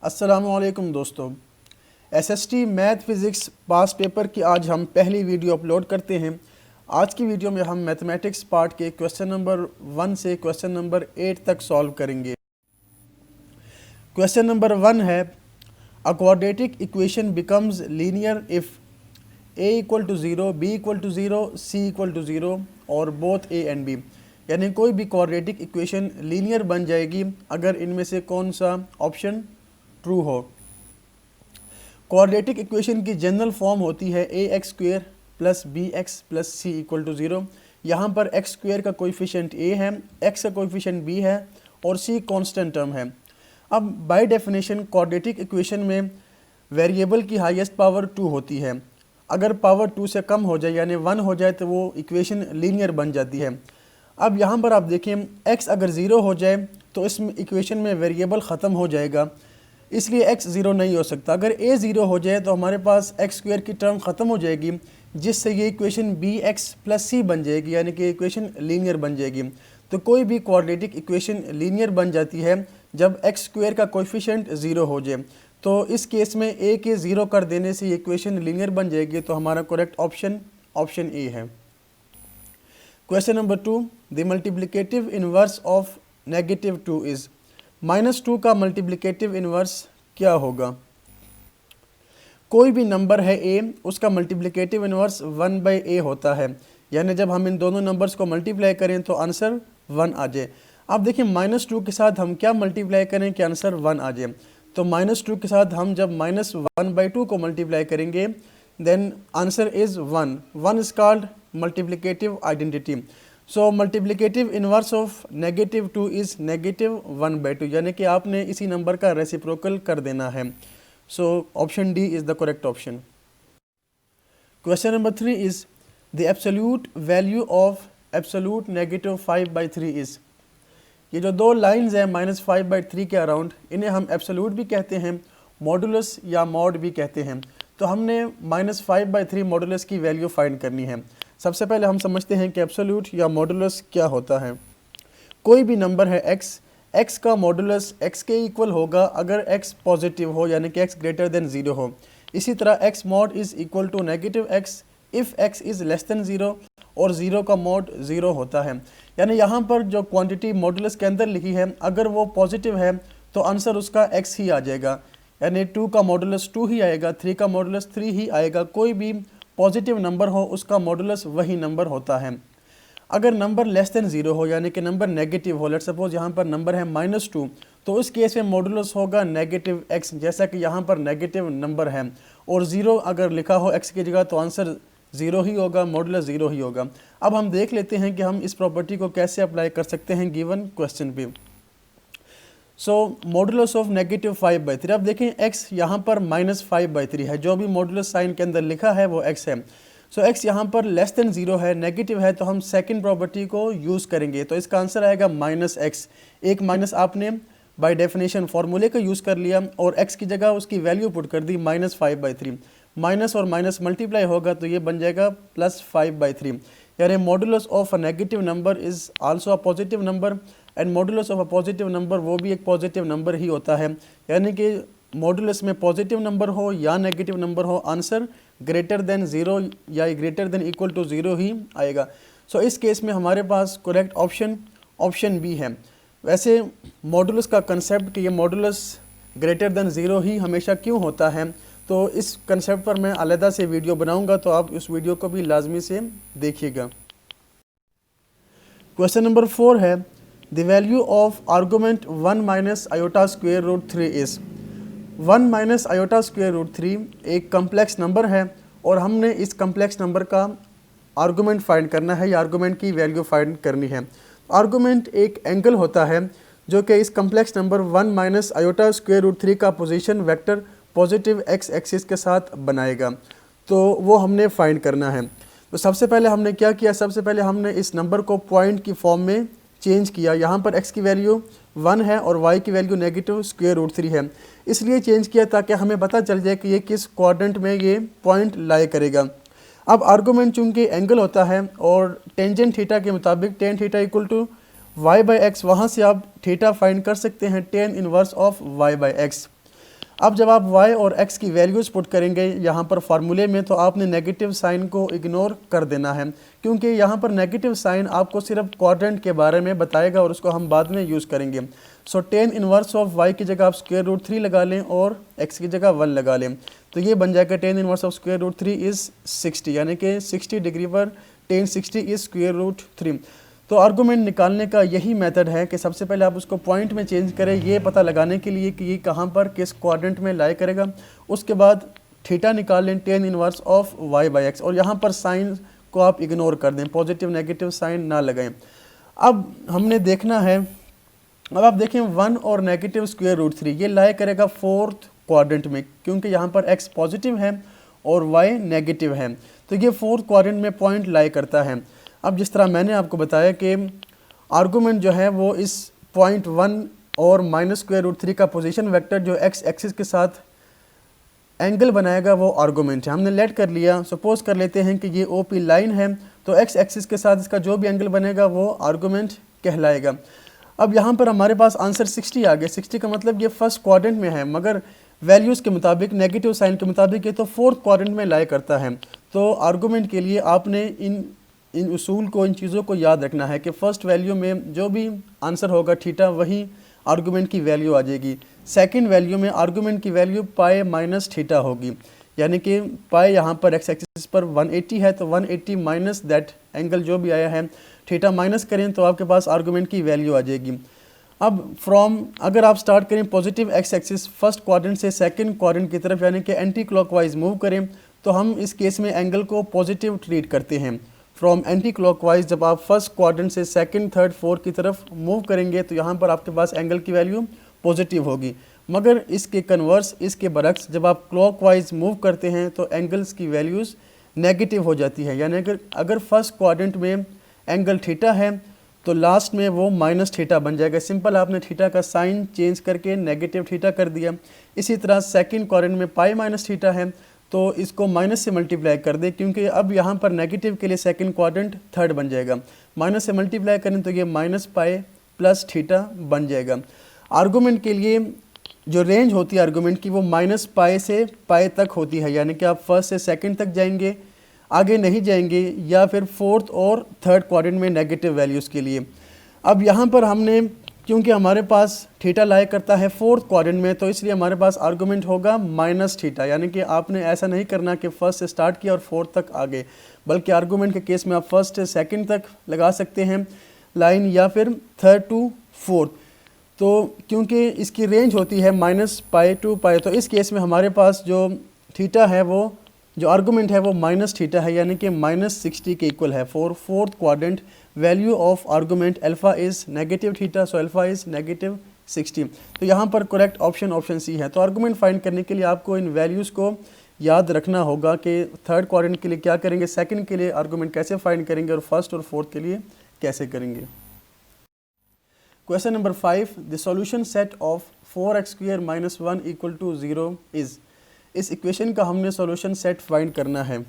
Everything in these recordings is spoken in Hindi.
अस्सलामुअलैकुम दोस्तों, एसएसटी मैथ फिज़िक्स पास पेपर की आज हम पहली वीडियो अपलोड करते हैं। आज की वीडियो में हम मैथमेटिक्स पार्ट के क्वेश्चन नंबर 1 से क्वेश्चन नंबर 8 तक सॉल्व करेंगे। क्वेश्चन नंबर 1 है, a quadratic equation becomes linear if a equal to 0, b equal to 0, c equal to 0 और बोथ a एंड b। यानी कोई भी क्वाड्रेटिक इक्वेशन लीनियर बन जाएगी अगर इनमें से कौन सा ऑप्शन ट्रू हो। क्वाड्रेटिक इक्वेशन की जनरल फॉर्म होती है A x square plus B x plus C equal to 0। यहाँ पर एक्स स्क्वेयर का कोएफिशिएंट ए है, एक्स का कोएफिशिएंट बी है और सी कांस्टेंट टर्म है। अब बाय डेफिनेशन क्वाड्रेटिक इक्वेशन में वेरिएबल की हाईएस्ट पावर 2 होती है। अगर पावर 2 से कम हो जाए यानी 1 हो जाए तो वो इक्वेशन लीनियर बन जाती है। अब यहाँ पर आप देखें, x अगर 0 हो जाए तो इस इक्वेशन में वेरिएबल ख़त्म हो जाएगा, इसलिए x 0 नहीं हो सकता। अगर a 0 हो जाए तो हमारे पास एक्स स्क्वेयर की टर्म ख़त्म हो जाएगी, जिससे ये इक्वेशन bx प्लस c बन जाएगी, यानी कि इक्वेशन लीनियर बन जाएगी। तो कोई भी क्वाड्रेटिक इक्वेशन लीनियर बन जाती है जब एक्स स्क्वेयर का कोएफिशिएंट 0 हो जाए। तो इस केस में a के 0 कर देने से ये इक्वेशन लीनियर बन जाएगी। तो हमारा करेक्ट ऑप्शन ए है। Question number 2, the multiplicative inverse of -2 is. -2 का मल्टीप्लिकेटिव इन्वर्स क्या होगा? कोई भी नंबर है a, उसका मल्टीप्लिकेटिव इन्वर्स 1/a होता है। यानी जब हम इन दोनों नंबर्स को मल्टीप्लाई करें तो आंसर 1 आ जाए। अब देखिए -2 के साथ हम क्या मल्टीप्लाई करें कि आंसर 1 आ जाए। तो -2 के साथ हम जब -1/2 को मल्टीप्लाई करेंगे then answer is 1। 1 is called multiplicative identity. So multiplicative inverse of -2 is -1/2, यानी कि आपने इसी नंबर का रेसिप्रोकल कर देना है। So option D is the correct option. Question number 3 is the absolute value of absolute -5/3 is. ये जो दो लाइंस हैं -5/3 के अराउंड, इन्हें हम एब्सोल्यूट भी कहते हैं, मॉडुलस या मॉड भी कहते हैं। तो हमने -5/3 मॉडुलस की वैल्यू फाइंड करनी है। सबसे पहले हम समझते हैं कि एब्सोल्यूट या मॉडुलस क्या होता है। कोई भी नंबर है x का मॉडुलस x के इक्वल होगा अगर x पॉजिटिव हो, यानी कि x ग्रेटर देन 0 हो। इसी तरह x mod is equal to -x if x is less than 0 और 0 का मॉड 0 होता है। यानी यहाँ पर जो क्वांटिटी मॉडुलस के अंदर लिखी है अगर वो पॉजिटिव है तो आंसर उसका x ही आ जाएगा, यानी 2 का मॉडुलस 2 ही आएगा, 3 का मॉडुलस 3 ही आएगा। कोई भी पॉजिटिव नंबर हो उसका मॉडुलस वही नंबर होता है। अगर नंबर लेस देन 0 हो, यानी कि नंबर नेगेटिव हो, लेट्स सपोज यहाँ पर नंबर है -2, तो उस केस में मॉडुलस होगा -x, जैसा कि यहाँ पर नेगेटिव नंबर है और 0 अगर लिखा हो x की जगह तो आंसर 0 ही होगा, मॉडुलस 0 ही होगा। अब हम देख लेते हैं कि हम इस प्रॉपर्टी को कैसे अप्लाई कर सकते हैं गिवन क्वेश्चन पे। सो मॉडुलस ऑफ -5/3, अब देखें x यहाँ पर -5/3 है, जो भी मॉडुलस साइन के अंदर लिखा है वो x है। सो x यहाँ पर लेस देन 0 है, नेगेटिव है, तो हम सेकंड प्रॉपर्टी को यूज़ करेंगे। तो इसका आंसर आएगा -x। एक माइनस आपने बाय डेफिनेशन फार्मूले का यूज़ कर लिया और x की जगह उसकी वैल्यू पुट कर दी -5/3। माइनस और माइनस मल्टीप्लाई होगा तो ये बन जाएगा +5/3। यानी modulus of a negative number is also a positive number and modulus of a positive number वो भी एक पॉजिटिव नंबर ही होता है। यानी कि मॉडुलस में पॉजिटिव नंबर हो या नेगेटिव नंबर हो, आंसर ग्रेटर देन 0 या ग्रेटर देन इक्वल टू 0 ही आएगा। सो इस केस में हमारे पास करेक्ट ऑप्शन बी है। वैसे मॉडुलस का कंसेप्ट कि ये मॉडुलस ग्रेटर देन 0 ही हमेशा क्यों होता है, तो इस कंसेप्ट पर मैं अलग से वीडियो बनाऊंगा, तो आप उस वीडियो को भी लाजमी से देखिएगा। क्वेश्चन नंबर 4 है, the value of argument 1 - iota square root 3 is. 1 - iota square root 3 एक कम्प्लेक्स नंबर है और हमने इस कम्प्लेक्स नंबर का आर्गूमेंट फाइंड करना है या आर्गूमेंट की वैल्यू फाइंड करनी है। आर्गूमेंट एक एंगल होता है जो कि इस complex number 1 - iota square root 3 का position vector positive x axis के साथ बनाएगा। तो वो हमने फाइंड करना है। तो सबसे पहले हमने क्या किया, सबसे पहले हमने इस नंबर को पॉइंट की फॉर्म में चेंज किया। यहाँ पर x की वैल्यू 1 है और y की वैल्यू -√3 है, इसलिए चेंज किया ताकि हमें पता चल जाए कि ये किस क्वाड्रेंट में ये पॉइंट लाए करेगा। अब आर्गूमेंट चूँकि एंगल होता है और टेंजेंट थीटा के मुताबिक tan theta equal to y/x, वहाँ से आप थीटा फाइंड कर सकते हैं tan इनवर्स ऑफ y/x। अब जब आप y और x की वैल्यूज़ पुट करेंगे यहाँ पर फार्मूले में, तो आपने नेगेटिव साइन को इग्नोर कर देना है, क्योंकि यहाँ पर नेगेटिव साइन आपको सिर्फ क्वाड्रेंट के बारे में बताएगा और उसको हम बाद में यूज़ करेंगे। सो tan इनवर्स ऑफ y की जगह आप स्क्वायर रूट 3 लगा लें और x की जगह 1 लगा लें, तो ये बन जाएगा tan inverse of square root 3 is 60, यानी कि 60 डिग्री पर tan 60 इज़ स्क्वायर रूट 3। तो आर्गूमेंट निकालने का यही मेथड है कि सबसे पहले आप उसको पॉइंट में चेंज करें, ये पता लगाने के लिए कि ये कहाँ पर किस क्वाड्रेंट में लाई करेगा। उसके बाद थीटा निकाल लें tan inverse of y by x, और यहाँ पर साइन को आप इग्नोर कर दें, पॉजिटिव नेगेटिव साइन ना लगाएं। अब हमने देखना है, अब आप देखें 1 और नेगेटिव स्क्वायर रूट 3 ये लाई करेगा फोर्थ क्वाड्रेंट में, क्योंकि यहाँ पर x पॉजिटिव है और y नेगेटिव है, तो ये फोर्थ क्वाड्रेंट में पॉइंट लाई करता है। अब जिस तरह मैंने आपको बताया कि आर्गूमेंट जो है वो इस पॉइंट 1 और माइनस स्क्वायर रूट 3 का पोजीशन वेक्टर जो x एक्सिस के साथ एंगल बनाएगा वो आर्गूमेंट है। हमने लेट कर लिया, सपोज कर लेते हैं कि ये OP लाइन है, तो x एक्सिस के साथ इसका जो भी एंगल बनेगा वो आर्गूमेंट कहलाएगा। अब यहाँ पर हमारे पास आंसर 60 आ गया। 60 का मतलब ये फर्स्ट क्वाड्रेंट में है, मगर वैल्यूज़ के मुताबिक, नेगेटिव साइन के मुताबिक ये तो फोर्थ क्वाड्रेंट में लाई करता है। तो आर्गूमेंट के लिए आपने इन उसूल को, इन चीज़ों को याद रखना है कि फ़र्स्ट वैल्यू में जो भी आंसर होगा थीटा, वही आर्गूमेंट की वैल्यू आ जाएगी। सेकंड वैल्यू में आर्गूमेंट की वैल्यू पाई माइनस थीटा होगी, यानी कि पाई यहाँ पर एक्स एक्सिस पर 180 है, तो 180 माइनस दैट एंगल जो भी आया है, थीटा माइनस करें तो आपके पास आर्गूमेंट की वैल्यू आ जाएगी। अब फ्रॉम, अगर आप स्टार्ट करें positive x axis first quadrant से सेकंड क्वाड्रेंट की तरफ, यानी कि एंटी क्लॉकवाइज मूव करें, तो हम इस केस में एंगल को पॉजिटिव ट्रीट करते हैं। फ्रॉम एंटी क्लॉकवाइज जब आप फर्स्ट क्वाड्रेंट से सेकंड, थर्ड, फोर्थ की तरफ मूव करेंगे तो यहाँ पर आपके पास एंगल की वैल्यू पॉजिटिव होगी। मगर इसके कन्वर्स, इसके बरक्स, जब आप क्लॉकवाइज मूव करते हैं तो एंगल्स की वैल्यूज़ नेगेटिव हो जाती है। यानी अगर फर्स्ट क्वाड्रेंट में एंगल थीटा है तो लास्ट में वो माइनस थीटा बन जाएगा। सिंपल आपने थीटा का साइन चेंज करके नेगेटिव थीटा कर दिया। इसी तरह सेकंड क्वाड्रेंट में पाई माइनस थीटा है तो इसको माइनस से मल्टीप्लाई कर दे, क्योंकि अब यहाँ पर नेगेटिव के लिए सेकंड क्वाड्रेंट थर्ड बन जाएगा। माइनस से मल्टीप्लाई करें तो ये माइनस पाई प्लस थीटा बन जाएगा। आर्गूमेंट के लिए जो रेंज होती है आर्गूमेंट की वो माइनस पाई से पाई तक होती है, यानी कि आप फर्स्ट से सेकंड तक जाएंगे, आगे नहीं जाएंगे, या फिर फोर्थ और थर्ड क्वाड्रेंट में नेगेटिव वैल्यूज़ के लिए। अब यहाँ पर हमने, क्योंकि हमारे पास थीटा लाई करता है फोर्थ क्वाड्रेंट में, तो इसलिए हमारे पास आर्गूमेंट होगा माइनस थीटा। यानी कि आपने ऐसा नहीं करना कि फर्स्ट से स्टार्ट किया और फोर्थ तक आगे, बल्कि आर्गूमेंट के केस में आप फर्स्ट से सेकंड तक लगा सकते हैं लाइन, या फिर थर्ड टू फोर्थ। तो क्योंकि इसकी रेंज होती है माइनस पाई टू पाई, तो इस केस में हमारे पास जो थीटा है, वो जो आर्गूमेंट है वो माइनस थीटा है, यानी कि माइनस 60 के इक्वल है for fourth quadrant. Value of argument alpha is negative theta, so alpha is negative 60। तो यहाँ पर करेक्ट ऑप्शन सी है। तो आर्गूमेंट फाइंड करने के लिए आपको इन वैल्यूज़ को याद रखना होगा कि थर्ड क्वाड्रेंट के लिए क्या करेंगे, सेकंड के लिए आर्गूमेंट कैसे फाइंड करेंगे, और फर्स्ट और फोर्थ के लिए कैसे करेंगे। Question number 5, the solution set of 4x² - 1 = 0 is. इस इक्वेशन का हमने सॉल्यूशन सेट फाइंड करना है।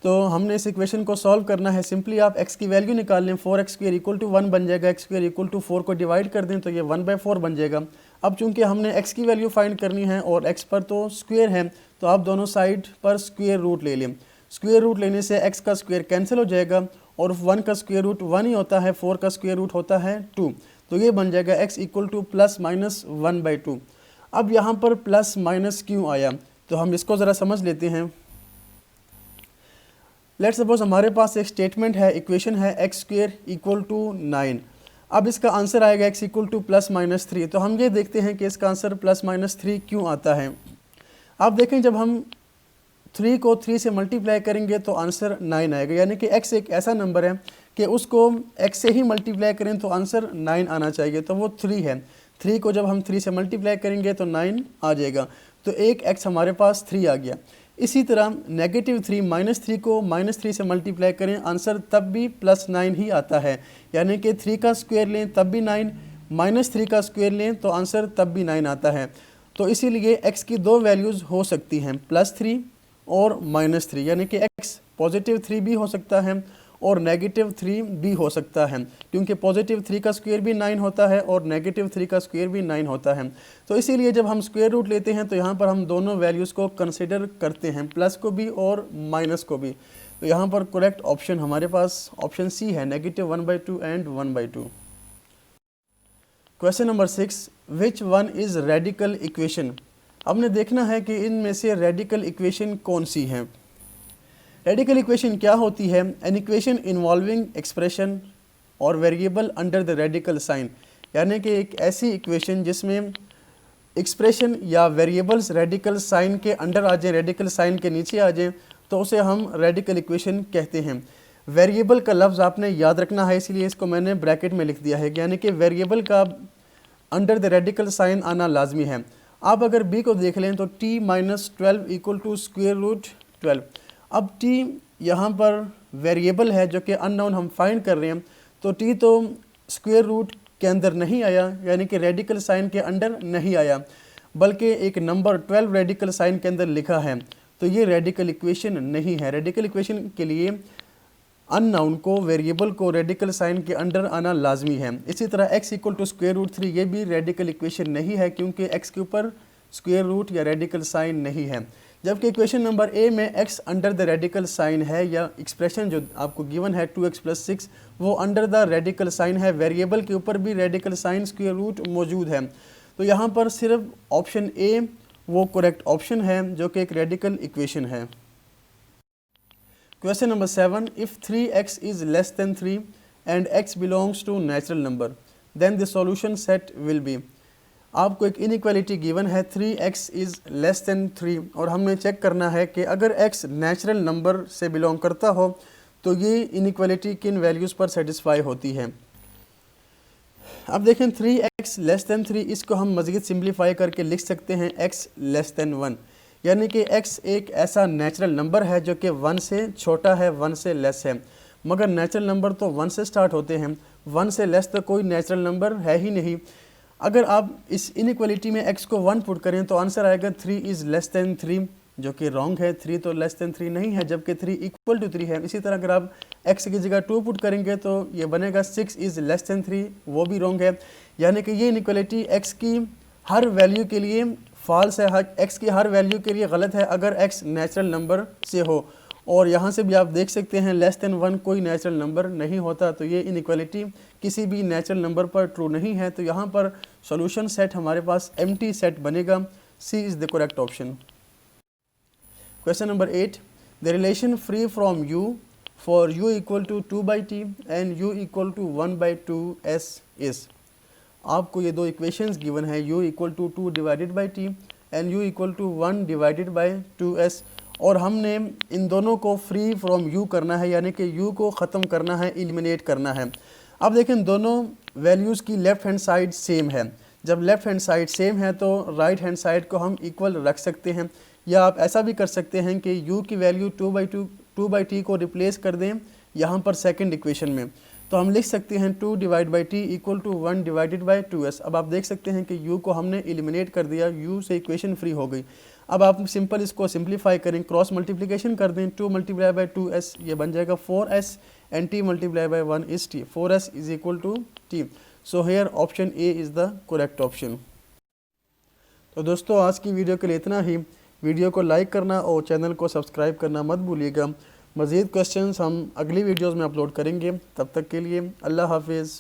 तो हमने इस इक्वेशन को सॉल्व करना है। सिंपली आप x की वैल्यू निकाल लें, 4x² = 1 बन जाएगा, x² = 4 को डिवाइड कर दें तो ये 1/4 बन जाएगा। अब चूंकि हमने x की वैल्यू फाइंड करनी है और x पर तो स्क्वायर है, तो आप दोनों साइड पर स्क्वायर रूट ले लें। स्क्वायर रूट लेने से x का स्क्वायर कैंसिल हो जाएगा और 1 का स्क्वायर रूट 1 ही होता है, 4 का स्क्वायर रूट होता है 2, तो ये बन जाएगा x = ±1/2। अब यहाँ पर प्लस माइनस क्यों आया, तो हम इसको ज़रा समझ लेते हैं। लेट्स सपोज हमारे पास एक स्टेटमेंट है, इक्वेशन है x² = 9। अब इसका आंसर आएगा x = ±3। तो हम ये देखते हैं कि इसका आंसर ±3 क्यों आता है। आप देखें जब हम 3 को 3 से मल्टीप्लाई करेंगे तो आंसर 9 आएगा, यानी कि x एक ऐसा नंबर है कि उसको x से ही मल्टीप्लाई करें तो आंसर 9 आना चाहिए, तो वो 3 है। 3 को जब हम 3 से मल्टीप्लाई करेंगे तो 9 आ जाएगा, तो एक x हमारे पास 3 आ गया। इसी तरह -3 -3 को -3 से मल्टीप्लाई करें, आंसर तब भी +9 ही आता है, यानी कि 3 का स्क्वायर लें तब भी 9, -3 का स्क्वायर लें तो आंसर तब भी 9 आता है। तो इसीलिए x की दो वैल्यूज़ हो सकती हैं, +3 और -3, यानी कि x +3 भी हो सकता है और -3 भी हो सकता है, क्योंकि +3 का स्क्वायर भी 9 होता है और -3 का स्क्वायर भी 9 होता है। तो इसीलिए जब हम स्क्वायर रूट लेते हैं तो यहाँ पर हम दोनों वैल्यूज़ को कंसिडर करते हैं, प्लस को भी और माइनस को भी। तो यहाँ पर करेक्ट ऑप्शन हमारे पास ऑप्शन सी है, -1/2 and 1/2। Question number 6, which one is radical equation. हमने देखना है कि इनमें से रेडिकल इक्वेशन कौन सी है। रेडिकल इक्वेशन क्या होती है? एन इक्वेशन इन्वॉल्विंग एक्सप्रेशन और variable under the radical sign, यानी कि एक ऐसी इक्वेशन जिसमें एक्सप्रेशन या वेरिएबल्स रेडिकल साइन के अंडर आ जाएं, रेडिकल साइन के नीचे आ जाएं, तो उसे हम रेडिकल इक्वेशन कहते हैं। वेरिएबल का लफ्ज़ आपने याद रखना है, इसलिए इसको मैंने ब्रैकेट में लिख दिया है, यानी कि वेरिएबल का अंडर द रेडिकल साइन आना लाजमी है। आप अगर बी को देख लें तो t - 12 इक्वल टू √12। अब t यहाँ पर वेरिएबल है जो कि अननोन हम फाइंड कर रहे हैं, तो t तो स्क्वायर रूट के अंदर नहीं आया, यानी कि रेडिकल साइन के अंडर नहीं आया, बल्कि एक नंबर 12 रेडिकल साइन के अंदर लिखा है, तो ये रेडिकल इक्वेशन नहीं है। रेडिकल इक्वेशन के लिए अननाउन को, वेरिएबल को रेडिकल साइन के अंडर आना लाजमी है। इसी तरह x इक्वल टू √3 ये भी रेडिकल इक्वेशन नहीं है, क्योंकि x के ऊपर स्क्वायर रूट या रेडिकल साइन नहीं है। जबकि इक्वेशन नंबर ए में x under the radical sign है, या एक्सप्रेशन जो आपको गिवन है 2x + 6 वो अंडर द रेडिकल साइन है, वेरिएबल के ऊपर भी रेडिकल साइन स्क्वायर रूट मौजूद है। तो यहाँ पर सिर्फ ऑप्शन ए वो करेक्ट ऑप्शन है जो कि एक रेडिकल इक्वेशन है। Question number 7, if 3x is less than 3 and x belongs to natural number then the solution set will be. आपको एक इनइक्वालिटी गिवन है 3x इज़ लेस देन 3 और हमने चेक करना है कि अगर x नेचुरल नंबर से बिलोंग करता हो तो ये इनइक्वालिटी किन वैल्यूज़ पर सेटिस्फाई होती है। अब देखें 3x लेस देन 3, इसको हम मज़ीद सिंप्लीफाई करके लिख सकते हैं x लेस देन 1, यानी कि x एक ऐसा नेचुरल नंबर है जो कि 1 से छोटा है, 1 से लेस है। मगर नेचुरल नंबर तो 1 से स्टार्ट होते हैं, 1 से लेस तो कोई नेचुरल नंबर है ही नहीं। अगर आप इस इनइक्वालिटी में x को 1 पुट करें तो आंसर आएगा 3 इज़ लेस देन 3, जो कि रॉन्ग है। 3 तो लेस देन 3 नहीं है, जबकि 3 इक्वल टू 3 है। इसी तरह अगर आप x की जगह 2 पुट करेंगे तो ये बनेगा 6 इज़ लेस देन 3, वो भी रॉन्ग है। यानी कि ये इनइक्वालिटी x की हर वैल्यू के लिए फॉल्स है, x की हर वैल्यू के लिए गलत है अगर x नेचुरल नंबर से हो। और यहाँ से भी आप देख सकते हैं लेस देन 1 कोई नेचुरल नंबर नहीं होता, तो ये इनइक्वालिटी किसी भी नेचुरल नंबर पर ट्रू नहीं है। तो यहाँ पर सॉल्यूशन सेट हमारे पास एम्प्टी सेट बनेगा, C is the correct option. Question number 8, the relation free from u for u equal to 2/t and u equal to 1/2s is. आपको ये दो इक्वेशंस गिवन है, u equal to 2 divided by t and u equal to 1 divided by 2s, और हमने इन दोनों को फ्री फ्रॉम u करना है, यानी कि u को ख़त्म करना है, एलिमिनेट करना है। अब देखें दोनों वैल्यूज़ की लेफ़्ट हैंड साइड सेम है। जब लेफ़्ट हैंड साइड सेम है तो राइट हैंड साइड को हम इक्वल रख सकते हैं, या आप ऐसा भी कर सकते हैं कि u की वैल्यू 2/t को रिप्लेस कर दें यहाँ पर सेकंड इक्वेशन में, तो हम लिख सकते हैं 2 divide by T equal to 1 divided by 2s। अब आप देख सकते हैं कि u को हमने एलिमिनेट कर दिया, u से इक्वेशन फ्री हो गई। अब आप सिंपल इसको सिंप्लीफाई करें, क्रॉस मल्टीप्लिकेशन कर दें, 2 मल्टीप्लाई बाई 2s ये बन जाएगा 4s and t multiply by 1 is t, 4s is equal to t। So here option A is the correct option. तो दोस्तों आज की वीडियो के लिए इतना ही। वीडियो को लाइक करना और चैनल को सब्सक्राइब करना मत भूलिएगा। मज़ीद क्वेश्चंस हम अगली वीडियोज़ में अपलोड करेंगे। तब तक के लिए अल्लाह हाफिज़।